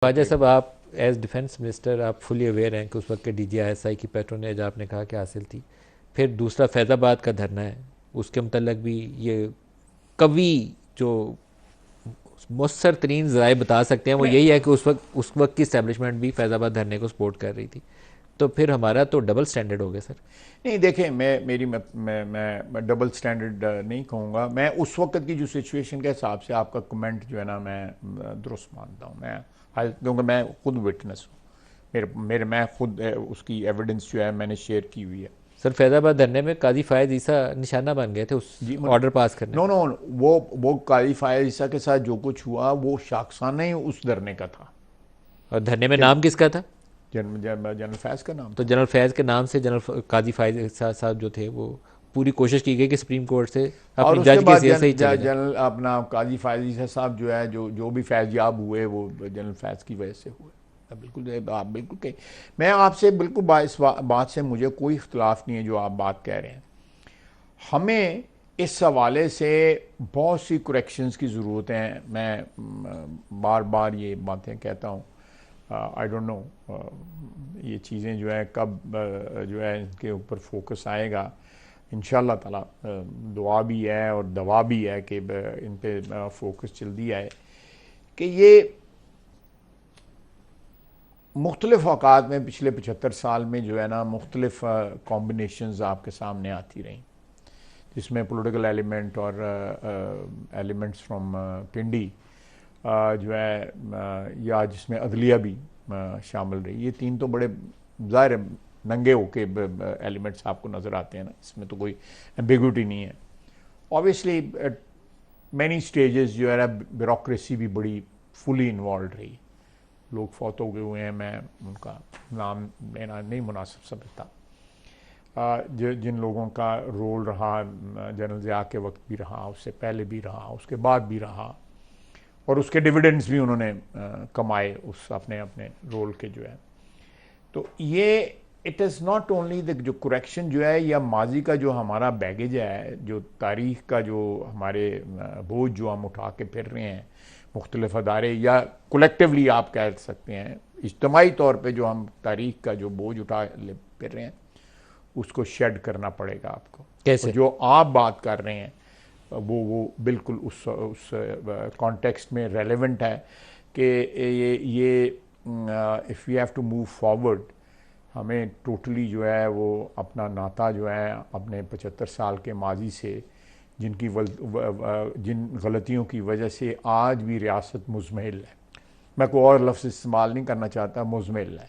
ख्वाजा साहब, आप as defence minister आप fully aware हैं कि उस वक्त के DGI की पैट्रोनेज आपने कहा कि हासिल थी। फिर दूसरा फैज़ाबाद का धरना है, उसके मतलब भी ये कवि जो मौसर तरीन ज़राए बता सकते हैं वो नहीं यही है कि उस वक्त की इस्टेब्लिशमेंट भी फैज़ाबाद धरने को सपोर्ट कर रही थी। तो फिर हमारा तो डबल स्टैंडर्ड हो गया सर। नहीं, देखें, मैं डबल स्टैंडर्ड नहीं कहूँगा। मैं उस वक्त की जो सिचुएशन के हिसाब से आपका कमेंट जो है ना, मैं दुरुस्त मानता हूँ। क्योंकि मैं खुद विटनेस हूँ। मैं खुद उसकी एविडेंस जो है मैंने शेयर की हुई है। सर फैज़ाबाद धरने में काजी फायद ईसा निशाना बन गए थे उस जी, ऑर्डर पास करने नो पे। नो, वो काली फायर ईसा के साथ जो कुछ हुआ वो शाखसाना ही उस धरने का था। और धरने में कि नाम किसका था? जनरल फैज का नाम तो था। जनरल फैज़ के नाम से जनरल काजी फायद साहब जो थे वो पूरी कोशिश की गई कि सुप्रीम कोर्ट से और अपनी उसके जज की बाद हैसियत से ही चले जाए। जनरल अपना काजी फायज ईसा साहब जो है, जो भी फैज़याब हुए वो जनरल फैज़ की वजह से हुए। बिल्कुल, आप बिल्कुल कहीं, मैं आपसे बिल्कुल इस बात से मुझे कोई इख्तलाफ नहीं है जो आप बात कह रहे हैं। हमें इस हवाले से बहुत सी करेक्शंस की ज़रूरत है। मैं बार बार ये बातें कहता हूँ। आई डोंट नो ये चीज़ें जो है कब जो है इनके ऊपर फोकस आएगा। इंशाल्लाह ताला दुआ भी है और दवा भी है कि इन पे फोकस जल्दी आए। कि ये मुख्तलिफ़ औकात में पिछले 75 साल में जो है ना, मुख्तलिफ़ कॉम्बिनेशंस आपके सामने आती रहीं, जिसमें पॉलिटिकल एलिमेंट और एलिमेंट्स फ्रॉम पिंडी जो है या जिसमें अदलिया भी शामिल रही। ये तीन तो बड़े ज़ाहिर नंगे होके एलिमेंट्स आपको नज़र आते हैं ना, इसमें तो कोई एम्बिग्विटी नहीं है। ऑब्वियसली एट मैनी स्टेजेस जो है ना, ब्यूरोक्रेसी भी बड़ी फुली इन्वॉल्व रही। लोग फौत हो गए हुए हैं, मैं उनका नाम लेना नहीं मुनासिब समझता। जिन लोगों का रोल रहा, जनरल ज़िया के वक्त भी रहा, उससे पहले भी रहा, उसके बाद भी रहा, और उसके डिविडेंड्स भी उन्होंने कमाए उस अपने अपने रोल के जो है। तो ये it is not only the जो करेक्शन जो है, या माजी का जो हमारा बैगेज है, जो तारीख का जो हमारे बोझ जो हम उठा के फिर रहे हैं, मुख्तलिफ अदारे या कलेक्टिवली आप कह सकते हैं इज्तमाही तौर पे जो हम तारीख का जो बोझ उठा फिर रहे हैं, उसको शेड करना पड़ेगा आपको। और कैसे? जो आप बात कर रहे हैं वो बिल्कुल उस कॉन्टेक्स्ट में रेलेवेंट है कि ये if you have to move forward, हमें टोटली जो है वो अपना नाता जो है अपने 75 साल के माजी से, जिन गलतियों की वजह से आज भी रियासत मुज़महिल है, मैं कोई और लफ्ज़ इस्तेमाल नहीं करना चाहता, मुज़महिल है।